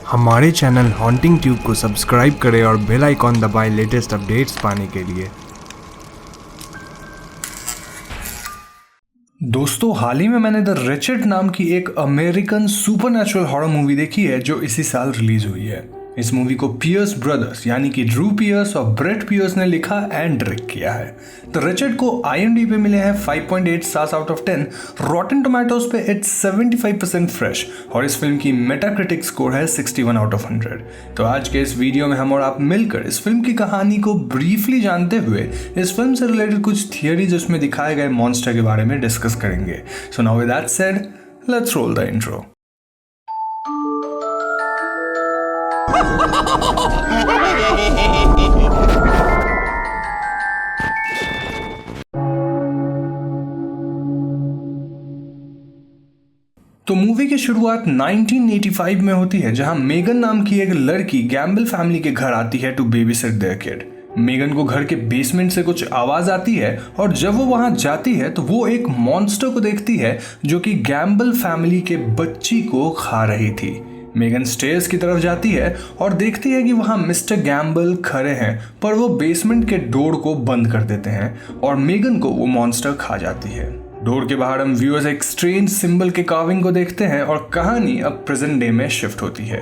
हमारे channel haunting tube को subscribe करें और बेल आइकॉन दबाएं लेटेस्ट अपडेट्स पाने के लिए। दोस्तों, हाल ही में मैंने द रिचर्ड नाम की एक अमेरिकन सुपरनैचुरल हॉरर मूवी देखी है जो इसी साल रिलीज हुई है। इस मूवी को पियर्स ब्रदर्स यानी कि ड्रू पियर्स और ब्रेट पियर्स ने लिखा एंड डायरेक्ट किया है। द रिचर्ड को IMDb पे मिले हैं 5.8 स्टार्स आउट ऑफ 10, रॉटन टोमेटोज पे इट्स 75% फ्रेश और इस फिल्म की मेटाक्रिटिक स्कोर है 61 आउट ऑफ 100। तो आज के इस वीडियो में हम और आप मिलकर इस फिल्म की कहानी को ब्रीफली जानते हुए इस फिल्म से रिलेटेड कुछ थियरी जिसमें दिखाए गए मॉन्स्टर के बारे में डिस्कस करेंगे। So now with that said, let's roll the intro. तो मूवी की शुरुआत 1985 में होती है, जहां मेगन नाम की एक लड़की गैम्बल फैमिली के घर आती है टू बेबीसिट देयर किड। मेगन को घर के बेसमेंट से कुछ आवाज आती है और जब वो वहां जाती है तो वो एक मॉन्स्टर को देखती है जो कि गैम्बल फैमिली के बच्ची को खा रही थी। मेगन स्टेयर्स की तरफ जाती है और देखती है कि वहां मिस्टर गैम्बल खड़े हैं, पर वो बेसमेंट के डोर को बंद कर देते हैं और मेगन को वो मॉन्स्टर खा जाती है। डोर के बाहर हम व्यूअर्स एक स्ट्रेंज सिंबल के कार्विंग को देखते हैं और कहानी अब प्रेजेंट डे में शिफ्ट होती है।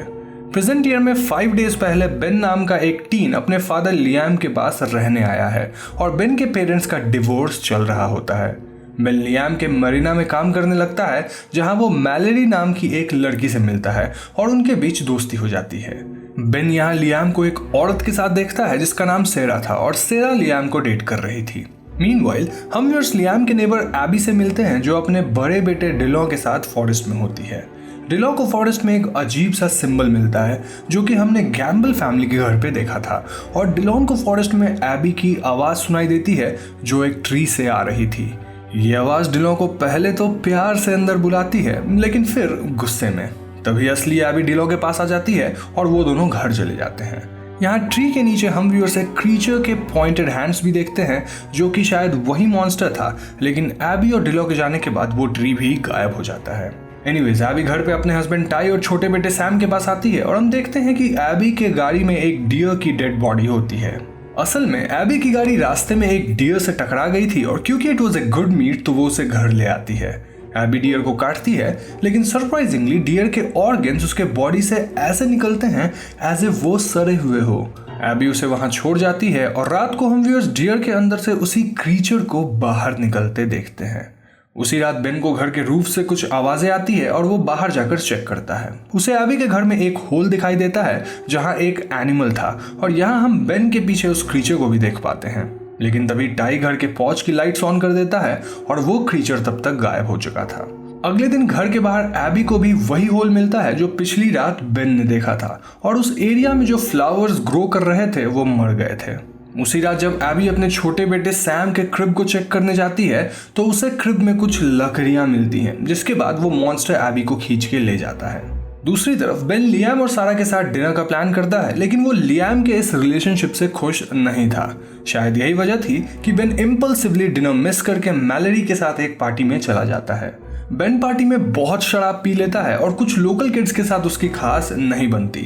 प्रेजेंट ईयर में 5 डेज पहले बेन नाम का एक टीन अपने फादर लियाम के पास रहने आया है और बेन के पेरेंट्स का डिवोर्स चल रहा होता है। बेन लियाम के मरीना में काम करने लगता है, जहां वो मैलेरी नाम की एक लड़की से मिलता है और उनके बीच दोस्ती हो जाती है। बेन यहाँ लियाम को एक औरत के साथ देखता है जिसका नाम सेरा था और सेरा लियाम को डेट कर रही थी। मीनवाइल हम व्यूअर्स लियाम के नेबर एबी से मिलते हैं जो अपने बड़े बेटे डिलॉ के साथ फॉरेस्ट में होती है। डिलॉ को फॉरेस्ट में एक अजीब सा सिंबल मिलता है जो कि हमने गैम्बल फैमिली के घर पे देखा था और डिलॉन को फॉरेस्ट में एबी की आवाज सुनाई देती है जो एक ट्री से आ रही थी। ये आवाज डिलॉ को पहले तो प्यार से अंदर बुलाती है, लेकिन फिर गुस्से में। तभी असली एबी डिलॉ के पास आ जाती है और वो दोनों घर चले जाते हैं। यहाँ ट्री के नीचे हम व्यूअर्स एक क्रीचर के पॉइंटेड हैंड्स भी देखते हैं जो कि शायद वही मॉन्स्टर था, लेकिन एबी और डिलॉ के जाने के बाद वो ट्री भी गायब हो जाता है। एनीवेज एबी घर पे अपने हस्बैंड टाई और छोटे बेटे सैम के पास आती है और हम देखते हैं कि एबी के गाड़ी में एक डियर की डेड बॉडी होती है। असल में एबी की गाड़ी रास्ते में एक डियर से टकरा गई थी और क्योंकि it was a good meet तो वो उसे घर ले आती है। एबी डियर को काटती है, लेकिन सरप्राइजिंगली डियर के ऑर्गन्स उसके बॉडी से ऐसे निकलते हैं एज ए वो सड़े हुए हो। एबी उसे वहां छोड़ जाती है और रात को हम व्यूअर्स डियर के अंदर से उसी क्रीचर को बाहर निकलते देखते हैं। उसी रात बेन को घर के रूफ से कुछ आवाजें आती है और वो बाहर जाकर चेक करता है। उसे एबी के घर में एक होल दिखाई देता है जहां एक एनिमल था और यहाँ हम बेन के पीछे उस क्रीचर को भी देख पाते हैं। लेकिन तभी टाई घर के पोर्च की लाइट्स ऑन कर देता है और वो क्रीचर तब तक गायब हो चुका था। अगले दिन घर के बाहर एबी को भी वही होल मिलता है जो पिछली रात बेन ने देखा था और उस एरिया में जो फ्लावर्स ग्रो कर रहे थे वो मर गए थे। उसी रात जब एबी अपने छोटे बेटे सैम के क्रिब को चेक करने जाती है तो उसे क्रिब में कुछ लकड़ियां मिलती हैं, जिसके बाद वो मॉन्स्टर एबी को खींच के ले जाता है। दूसरी तरफ बेन लियाम और सारा के साथ डिनर का प्लान करता है, लेकिन वो लियाम के इस रिलेशनशिप से खुश नहीं था। शायद यही वजह थी कि बेन इम्पल्सिवली डिनर मिस करके मैलेरी के साथ एक पार्टी में चला जाता है। बेन पार्टी में बहुत शराब पी लेता है और कुछ लोकल किड्स के साथ उसकी खास नहीं बनती।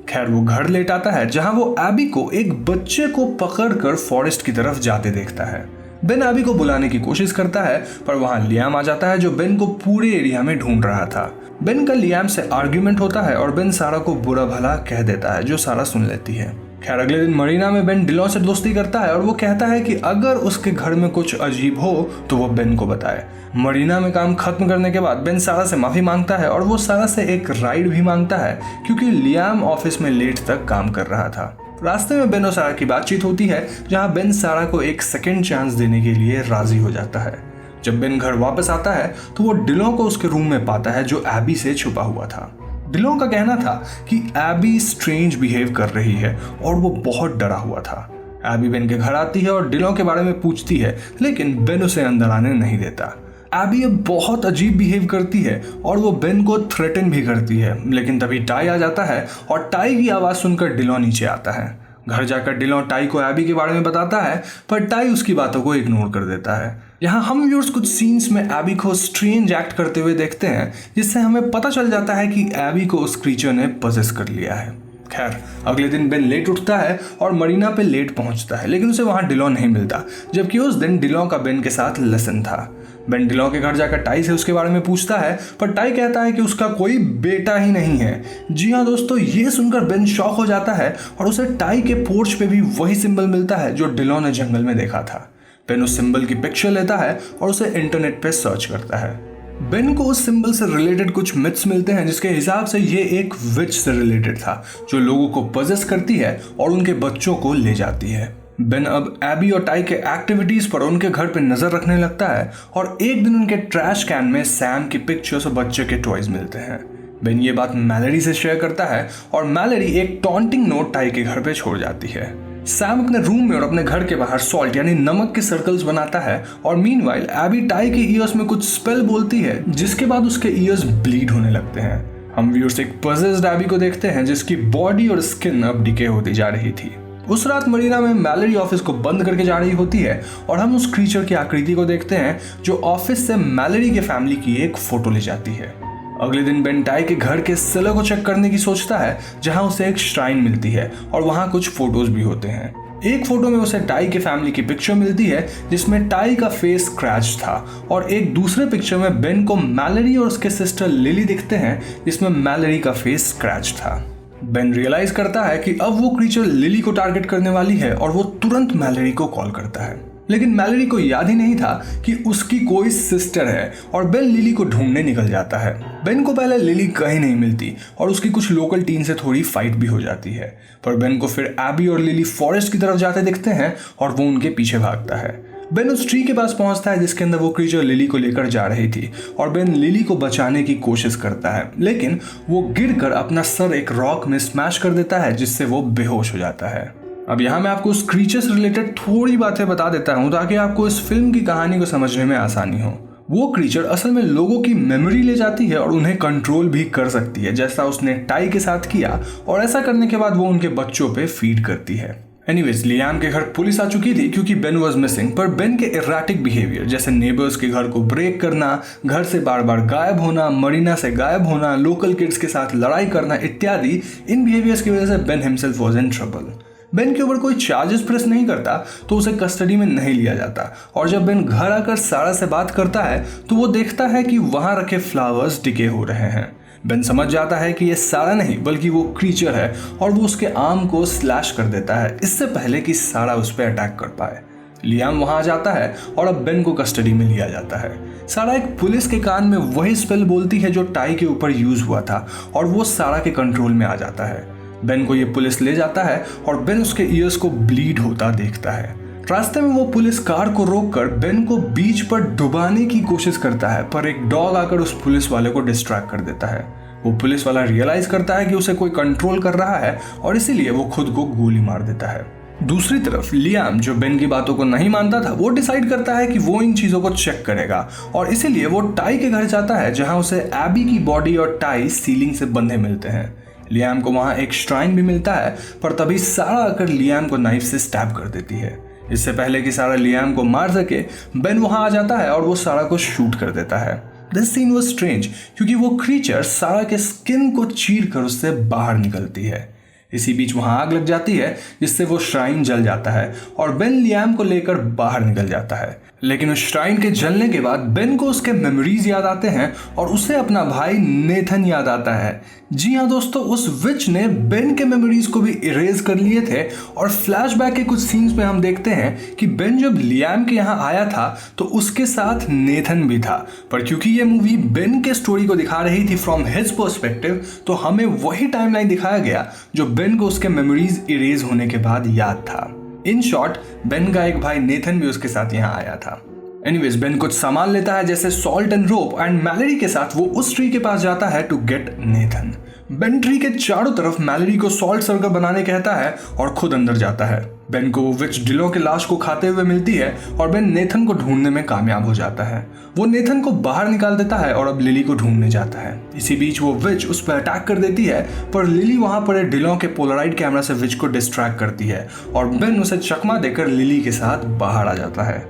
खैर वो घर लेट आता है जहां वो एबी को एक बच्चे को पकड़कर फॉरेस्ट की तरफ जाते देखता है। बेन एबी को बुलाने की कोशिश करता है, पर वहां लियाम आ जाता है जो बेन को पूरे एरिया में ढूंढ रहा था। बेन का लियाम से आर्ग्यूमेंट होता है और बेन सारा को बुरा भला कह देता है जो सारा सुन लेती है। खैर अगले दिन मरीना में बेन डिलॉ से दोस्ती करता है और वो कहता है कि अगर उसके घर में कुछ अजीब हो तो वो बेन को बताए। मरीना में काम खत्म करने के बाद बेन सारा से माफी मांगता है और वो सारा से एक राइड भी मांगता है क्योंकि लियाम ऑफिस में लेट तक काम कर रहा था। रास्ते में बेन और सारा की बातचीत होती है जहां बेन सारा को एक सेकेंड चांस देने के लिए राजी हो जाता है। जब बेन घर वापस आता है तो वो डिलॉ को उसके रूम में पाता है जो एबी से छुपा हुआ था। डिलॉ का कहना था कि एबी स्ट्रेंज बिहेव कर रही है और वो बहुत डरा हुआ था। एबी बेन के घर आती है और डिलॉ के बारे में पूछती है, लेकिन बेन उसे अंदर आने नहीं देता। एबी अब बहुत अजीब बिहेव करती है और वो बेन को थ्रेटन भी करती है, लेकिन तभी टाई आ जाता है और टाई की आवाज़ सुनकर डिलॉ नीचे आता है। घर जाकर डिलॉ टाई को एबी के बारे में बताता है, पर टाई उसकी बातों को इग्नोर कर देता है। यहाँ हम व्यूअर्स कुछ सीन्स में एबी को स्ट्रेंज एक्ट करते हुए देखते हैं, जिससे हमें पता चल जाता है कि एबी को उस क्रीचर ने पजेस कर लिया है। खैर, अगले दिन बेन लेट उठता है और मरीना पे लेट पहुंचता है, लेकिन उसे वहां डिलॉन नहीं मिलता, जबकि उस दिन डिलॉन का बेन के साथ लेसन था। बेन डिलॉन के घर जाकर टाई से उसके बारे में पूछता है, पर टाई कहता है कि उसका कोई बेटा ही नहीं है। जी हाँ दोस्तों, ये सुनकर बेन शॉक हो जाता है और उसे टाई के पोर्च पे भी वही सिंबल मिलता है जो डिलॉन ने जंगल में देखा था। बेन उस सिंबल की पिक्चर लेता है और उसे इंटरनेट पे सर्च करता है। बेन को उस सिंबल से रिलेटेड कुछ मिथ्स मिलते हैं, जिसके हिसाब से ये एक विच से रिलेटेड था जो लोगों को पजेस करती है और उनके बच्चों को ले जाती है। बेन अब एबी और टाई के एक्टिविटीज पर उनके घर पे नजर रखने लगता है और एक दिन उनके ट्रैश कैन में सैम की पिक्चर्स और बच्चे के टॉयज मिलते हैं। बेन ये बात मैलरी से शेयर करता है और मैलरी एक टॉन्टिंग नोट टाई के घर पे छोड़ जाती है। सैम अपने रूम में और अपने घर के बाहर सॉल्ट यानी नमक के सर्कल्स बनाता है और मीनवाइल एबी टाई के ईयर्स में कुछ स्पेल बोलती है, जिसके बाद उसके ईयर्स ब्लीड होने लगते हैं। हम व्यूअर्स एक पजेस्ड एबी को देखते हैं जिसकी बॉडी और स्किन अब डिके होती जा रही थी। उस रात मरीना में मैलरी ऑफिस को बंद करके जा रही होती है और हम उस क्रीचर की आकृति को देखते हैं जो ऑफिस से मैलरी के फैमिली की एक फोटो ले जाती है। अगले दिन बेन टाई के घर के सेलर को चेक करने की सोचता है, जहां उसे एक श्राइन मिलती है और वहां कुछ फोटोज भी होते हैं। एक फोटो में उसे टाई के फैमिली की पिक्चर मिलती है जिसमें टाई का फेस स्क्रैच था और एक दूसरे पिक्चर में बेन को मैलरी और उसके सिस्टर लिली दिखते हैं जिसमें मैलरी का फेस स्क्रैच था। बेन रियलाइज करता है कि अब वो क्रीचर लिली को टारगेट करने वाली है और वो तुरंत मैलरी को कॉल करता है, लेकिन मैलरी को याद ही नहीं था कि उसकी कोई सिस्टर है और बेन लिली को ढूंढने निकल जाता है। बेन को पहले लिली कहीं नहीं मिलती और उसकी कुछ लोकल टीन से थोड़ी फाइट भी हो जाती है, पर बेन को फिर एबी और लिली फॉरेस्ट की तरफ जाते दिखते हैं और वो उनके पीछे भागता है। बेन उस ट्री के पास पहुंचता है जिसके अंदर वो क्रीचर लिली को लेकर जा रही थी और बेन लिली को बचाने की कोशिश करता है, लेकिन वो गिरकर अपना सर एक रॉक में स्मैश कर देता है जिससे वो बेहोश हो जाता है। अब यहाँ मैं आपको उस क्रीचर से रिलेटेड थोड़ी बातें बता देता हूँ ताकि आपको इस फिल्म की कहानी को समझने में आसानी हो। वो क्रीचर असल में लोगों की मेमोरी ले जाती है और उन्हें कंट्रोल भी कर सकती है, जैसा उसने टाई के साथ किया, और ऐसा करने के बाद वो उनके बच्चों पे फीड करती है। एनीवेज, लियाम के घर पुलिस आ चुकी थी क्योंकि बेन वाज मिसिंग, पर बेन के इराटिक बिहेवियर जैसे नेबर्स के घर को ब्रेक करना, घर से बार बार गायब होना, मरीना से गायब होना, लोकल किड्स के साथ लड़ाई करना इत्यादि, इन बिहेवियर्स की वजह से Ben himself was in trouble. Ben के ऊपर कोई चार्जेस प्रेस नहीं करता तो उसे कस्टडी में नहीं लिया जाता, और जब बेन घर आकर सारा से बात करता है तो वो देखता है कि वहां रखे फ्लावर्स डिके हो रहे हैं। बेन समझ जाता है कि ये सारा नहीं बल्कि वो क्रीचर है और वो उसके आर्म को स्लैश कर देता है इससे पहले कि सारा उस पर अटैक कर पाए। लियाम वहां आ जाता है और अब बेन को कस्टडी में लिया जाता है। सारा एक पुलिस के कान में वही स्पेल बोलती है जो टाई के ऊपर यूज हुआ था और वो सारा के कंट्रोल में आ जाता है। बेन को ये पुलिस ले जाता है और बेन उसके ईयर्स को ब्लीड होता देखता है। रास्ते में वो पुलिस कार को रोककर बेन को बीच पर डुबाने की कोशिश करता है, पर एक डॉग आकर उस पुलिस वाले को डिस्ट्रैक्ट कर देता है। वो पुलिस वाला रियलाइज करता है कि उसे कोई कंट्रोल कर रहा है और इसीलिए वो खुद को गोली मार देता है। दूसरी तरफ लियाम, जो बेन की बातों को नहीं मानता था, वो डिसाइड करता है कि वो इन चीजों को चेक करेगा और इसीलिए वो टाई के घर जाता है जहां उसे एबी की बॉडी और टाई सीलिंग से बंधे मिलते हैं। लियाम को वहां एक श्राइन भी मिलता है, पर तभी सारा आकर लियाम को नाइफ से स्टैब कर देती है। इससे पहले कि सारा लियाम को मार सके, बेन वहां आ जाता है और वो सारा को शूट कर देता है। दिस सीन वाज स्ट्रेंज क्योंकि वो क्रीचर सारा के स्किन को चीर कर उससे बाहर निकलती है। इसी बीच वहां आग लग जाती है जिससे वो श्राइन जल जाता है और बेन लियाम को लेकर बाहर निकल जाता है, लेकिन उस श्राइन के जलने के बाद बेन को उसके मेमोरीज याद आते हैं और उसे अपना भाई नेथन याद आता है। जी हाँ दोस्तों, उस विच ने बेन के मेमोरीज को भी इरेज कर लिए थे और फ्लैशबैक के कुछ सीन्स में हम देखते हैं कि बेन जब लियाम के यहाँ आया था तो उसके साथ नेथन भी था, पर क्योंकि ये मूवी बेन के स्टोरी को दिखा रही थी फ्रॉम हिज पर्सपेक्टिव, तो हमें वही टाइमलाइन दिखाया गया जो बेन को उसके मेमोरीज इरेज होने के बाद याद था। इन शॉर्ट, बेन का एक भाई नेथन भी उसके साथ यहाँ आया था। एनीवेज, बेन कुछ सामान लेता है जैसे salt and rope and Mallory के साथ वो उस ट्री के पास जाता है to get Nathan. Ben tree के चारों तरफ मैलरी को सॉल्ट सर्कल बनाने कहता है और खुद अंदर जाता है। बेन को वो विच डिलो के लाश को खाते हुए मिलती है और बेन नेथन को ढूंढने में कामयाब हो जाता है। वो नेथन को बाहर निकाल देता है और अब लिली को ढूंढने जाता है। इसी बीच वो विच उस पर अटैक कर देती है, पर लिली वहां पड़े डिलो के पोलराइड कैमरा से विच को डिस्ट्रैक्ट करती है और बेन उसे चकमा देकर लिली के साथ बाहर आ जाता है।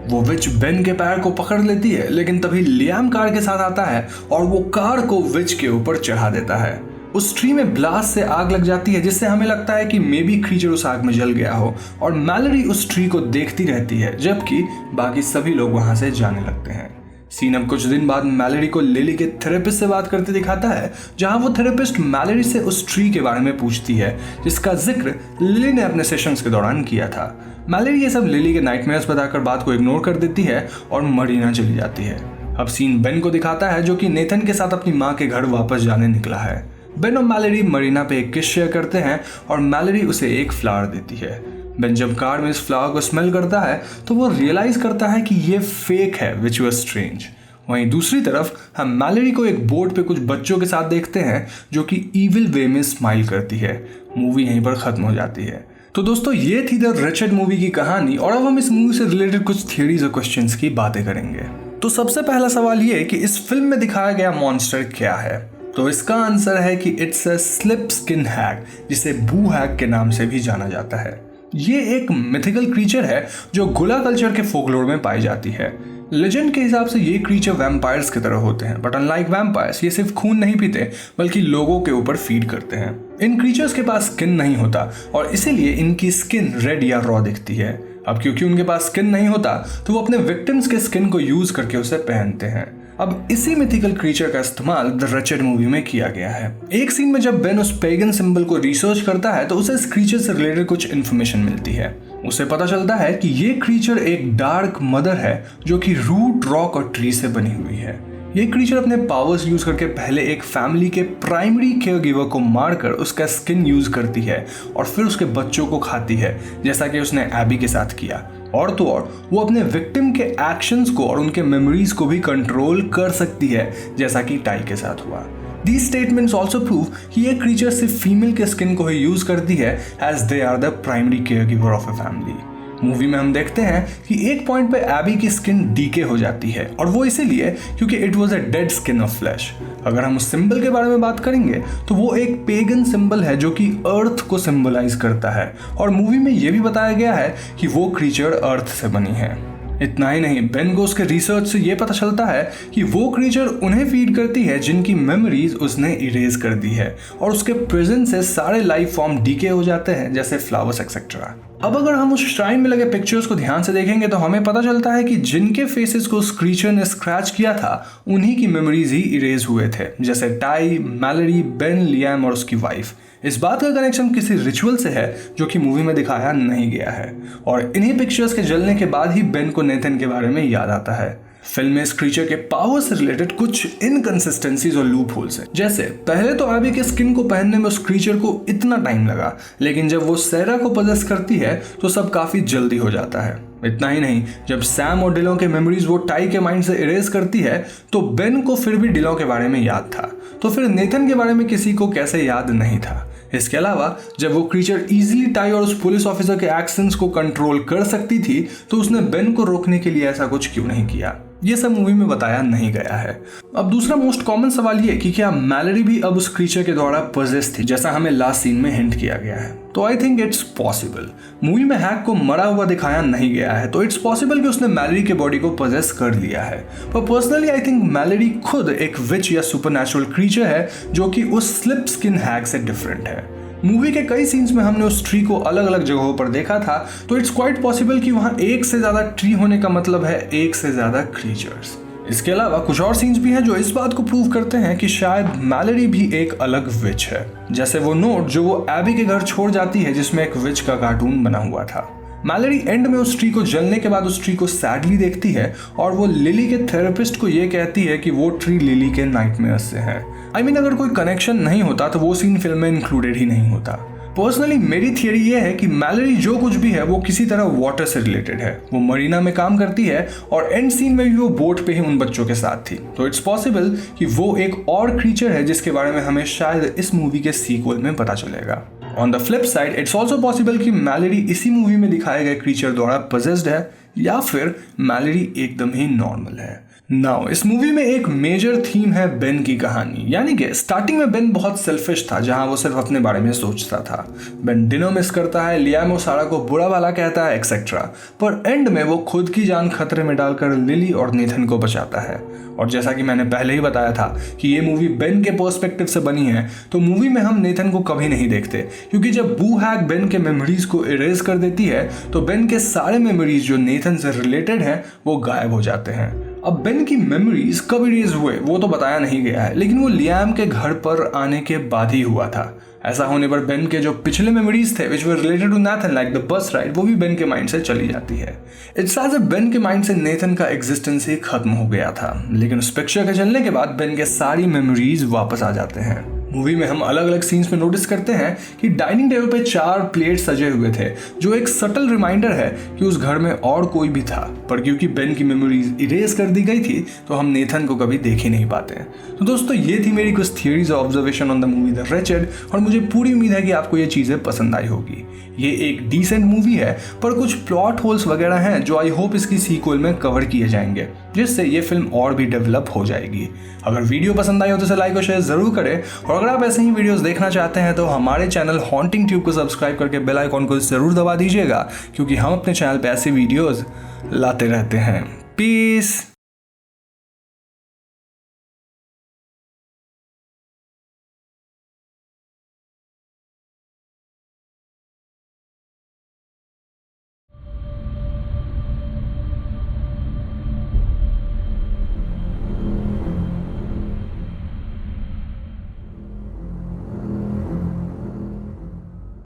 वो विच बेन के पैर को पकड़ लेती है, लेकिन तभी लियाम कार के साथ आता है और वो कार को विच के ऊपर चढ़ा देता है। उस ट्री में ब्लास्ट से आग लग जाती है, जिससे हमें लगता है कि मे बी क्रीचर उस आग में जल गया हो, और मैलोरी उस ट्री को देखती रहती है जबकि बाकी सभी लोग वहां से जाने लगते हैं। सीन अब कुछ दिन बाद मैलोरी को लिली के थेरेपिस्ट से बात करते दिखाता है, जहां वो थेरेपिस्ट मैलोरी से उस ट्री के बारे में पूछती है जिसका जिक्र लिली ने अपने सेशंस के दौरान किया था। मैलोरी ये सब लिली के नाइटमेयर्स बताकर बात को इग्नोर कर देती है और मरीना चली जाती है। अब सीन बेन को दिखाता है, जो कि नेथन के साथ अपनी माँ के घर वापस जाने निकला है। बेन और मैलोरी मरीना पे एक किस शेयर करते हैं और मैलोरी उसे एक फ्लावर देती है। बेन जब कार में इस फ्लावर को स्मेल करता है तो वो रियलाइज करता है कि ये फेक है, विच वाज स्ट्रेंज। वहीं दूसरी तरफ हम मैलोरी को एक बोट पे कुछ बच्चों के साथ देखते हैं जो कि इविल वे में स्माइल करती है। मूवी यहीं पर खत्म हो जाती है। तो दोस्तों, ये थी द रिचर्ड मूवी की कहानी, और अब हम इस मूवी से रिलेटेड कुछ थियरीज और क्वेश्चंस की बातें करेंगे। तो सबसे पहला सवाल ये कि इस फिल्म में दिखाया गया मॉन्स्टर क्या है। तो इसका आंसर है कि इट्स अ स्लिप स्किन हैग, जिसे बू हैग के नाम से भी जाना जाता है। ये एक मिथिकल क्रीचर है जो गुला कल्चर के फोकलोर में पाई जाती है। लेजेंड के हिसाब से ये क्रीचर वैम्पायर्स की तरह होते हैं, बट अनलाइक वैम्पायर्स ये सिर्फ खून नहीं पीते बल्कि लोगों के ऊपर फीड करते हैं। इन क्रीचर्स के पास स्किन नहीं होता और इसीलिए इनकी स्किन रेड या रॉ दिखती है। अब क्योंकि उनके पास स्किन नहीं होता तो वो अपने विक्टिम्स के स्किन को यूज करके उसे पहनते हैं। अब इसी मिथिकल क्रीचर का इस्तेमाल द रिचर्ड मूवी में किया गया है। एक सीन में जब बेन उस पेगन सिंबल को रिसर्च करता है तो उसे इस क्रीचर से रिलेटेड कुछ इन्फॉर्मेशन मिलती है। उसे पता चलता है कि ये क्रीचर एक डार्क मदर है जो कि रूट, रॉक और ट्री से बनी हुई है। ये क्रीचर अपने पावर्स यूज करके पहले एक फैमिली के प्राइमरी केयर गिवर को मारकर उसका स्किन यूज करती है और फिर उसके बच्चों को खाती है, जैसा कि उसने एबी के साथ किया। और तो और वो अपने विक्टिम के एक्शंस को और उनके मेमोरीज को भी कंट्रोल कर सकती है, जैसा कि टाई के साथ हुआ। These statements also prove कि ये क्रीचर सिर्फ फीमेल के स्किन को ही यूज करती है, as they are the primary caregiver of a family। Movie में हम देखते हैं कि एक पॉइंट पे एबी की स्किन डीके हो जाती है, और वो इसीलिए क्योंकि it was a dead skin of flash. अगर हम उस सिंबल के बारे में बात करेंगे तो वो एक पेगन सिंबल है जो कि अर्थ को सिंबलाइज करता है, और मूवी में ये भी बताया गया है कि वो क्रीचर अर्थ से बनी है। इतना ही नहीं, बेन को उसके रिसर्च से ये पता चलता है कि वो क्रीचर उन्हें फीड करती है जिनकी मेमोरीज उसने इरेज कर दी है, और उसके प्रेजेंस से सारे लाइफ फॉर्म डीके हो जाते हैं, जैसे फ्लावर्स एक्सेट्रा। अब अगर हम उस श्राइन में लगे पिक्चर्स को ध्यान से देखेंगे तो हमें पता चलता है कि जिनके फेसेस को उस क्रीचर ने स्क्रैच किया था उन्हीं की मेमोरीज ही इरेज हुए थे, जैसे टाई, मैलोरी, बेन, लियाम और उसकी वाइफ। इस बात का कनेक्शन किसी रिचुअल से है जो कि मूवी में दिखाया नहीं गया है, और इन्हीं पिक्चर्स के जलने के बाद ही बेन को नेथन के बारे में याद आता है। फिल्म में इस क्रीचर के पावर से रिलेटेड कुछ इनकंसिस्टेंसीज और लूप होल्स हैं। जैसे पहले तो एबी के स्किन को पहनने में उस क्रीचर को इतना टाइम लगा, लेकिन जब वो सैरा को पजेस करती है तो सब काफी जल्दी हो जाता है। इतना ही नहीं, जब सैम और डिलो के मेमोरीज वो टाई के माइंड से इरेज करती है तो बेन को फिर भी डिलो के बारे में याद था, तो फिर नेथन के बारे में किसी को कैसे याद नहीं था। इसके अलावा जब वो क्रीचर इजीली टाई और उस पुलिस ऑफिसर के एक्शंस को कंट्रोल कर सकती थी तो उसने बेन को रोकने के लिए ऐसा कुछ क्यों नहीं किया, ये सब मूवी में बताया नहीं गया है। अब दूसरा मोस्ट कॉमन सवाल ये कि क्या मैलोरी भी अब उस क्रीचर के द्वारा पजेस थी, जैसा हमें लास्ट सीन में हिंट किया गया है। तो I think it's possible. Movie में हैक को मरा हुआ दिखाया नहीं गया है, तो इट्स पॉसिबल कि उसने मैलोरी के बॉडी को पजेस कर लिया है। पर पर्सनली आई थिंक मैलोरी खुद एक विच या सुपरनैचुरल क्रीचर है जो कि उस स्लिप स्किन हैक से डिफरेंट है। मूवी के कई सीन्स में हमने उस ट्री को अलग अलग जगहों पर देखा था, तो इट्स क्वाइट पॉसिबल कि वहां एक से ज्यादा ट्री होने का मतलब है एक से ज्यादा क्रीचर्स। इसके अलावा कुछ और सीन्स भी हैं जो इस बात को प्रूव करते हैं कि शायद मैलोरी भी एक अलग विच है, जैसे वो नोट जो वो एबी के घर छोड़ जाती है जिसमें एक विच का कार्टून बना हुआ था। मैलोरी एंड में उस ट्री को जलने के बाद उस ट्री को सैडली देखती है और वो लिली के थेरेपिस्ट को ये कहती है कि वो ट्री लिली के नाइटमेयर्स से है। आई मीन अगर कोई कनेक्शन नहीं होता तो वो सीन फिल्म में इंक्लूडेड ही नहीं होता। पर्सनली मेरी थियरी ये है कि मैलोरी जो कुछ भी है वो किसी तरह वाटर से रिलेटेड है। वो मरीना में काम करती है और एंड सीन में भी वो बोट पे ही उन बच्चों के साथ थी, तो इट्स पॉसिबल कि वो एक और क्रीचर है जिसके बारे में हमें शायद इस मूवी के सीक्वल में पता चलेगा। On the flip side it's also possible कि मैलोरी इसी मूवी में दिखाए गए क्रीचर द्वारा पजेस्ड है, या फिर मैलोरी एकदम ही नॉर्मल है। नाउ इस मूवी में एक मेजर थीम है बेन की कहानी। यानी कि स्टार्टिंग में बेन बहुत सेल्फिश था, जहां वो सिर्फ अपने बारे में सोचता था। बेन डिनर मिस करता है, लियाम और सारा को बुरा भला कहता है एक्सेट्रा, पर एंड में वो खुद की जान खतरे में डालकर लिली और नेथन को बचाता है। और जैसा कि मैंने पहले ही बताया था कि ये मूवी बेन के पर्सपेक्टिव से बनी है, तो मूवी में हम नेथन को कभी नहीं देखते, क्योंकि जब बू हैक बेन के मेमोरीज को इरेज कर देती है तो बेन के सारे मेमोरीज जो नेथन से रिलेटेड हैं वो गायब हो जाते हैं। अब बेन की मेमोरीज कब इरेज हुए वो तो बताया नहीं गया है, लेकिन वो लियाम के घर पर आने के बाद ही हुआ था। ऐसा होने पर बेन के जो पिछले मेमोरीज थे which were related to Nathan like the bus ride, वो भी बेन के माइंड से चली जाती है। इट्स एज बेन के माइंड से नेथन का एग्जिस्टेंस ही खत्म हो गया था, लेकिन उस पिक्चर के चलने के बाद बेन के सारी मेमोरीज वापस आ जाते हैं। मूवी में हम अलग अलग सीन्स में नोटिस करते हैं कि डाइनिंग टेबल पे 4 प्लेट सजे हुए थे, जो एक सटल रिमाइंडर है कि उस घर में और कोई भी था, पर क्योंकि बेन की मेमोरीज इरेज कर दी गई थी तो हम नेथन को कभी देख ही नहीं पाते। तो दोस्तों ये थी मेरी कुछ थियरीज और observation on the movie the wretched, और मुझे पूरी उम्मीद है कि आपको ये चीज़ें पसंद आई होगी। ये एक डिसेंट मूवी है, पर कुछ प्लॉट होल्स वगैरह हैं जो आई होप इसकी सीक्वल में कवर किए जाएंगे, जिससे ये फिल्म और भी डेवलप हो जाएगी। अगर वीडियो पसंद आई हो तो इसे लाइक और शेयर जरूर करें, और अगर आप ऐसे ही वीडियोस देखना चाहते हैं तो हमारे चैनल हॉन्टिंग ट्यूब को सब्सक्राइब करके बेल आइकॉन को जरूर दबा दीजिएगा, क्योंकि हम अपने चैनल पे ऐसे वीडियोस लाते रहते हैं। पीस।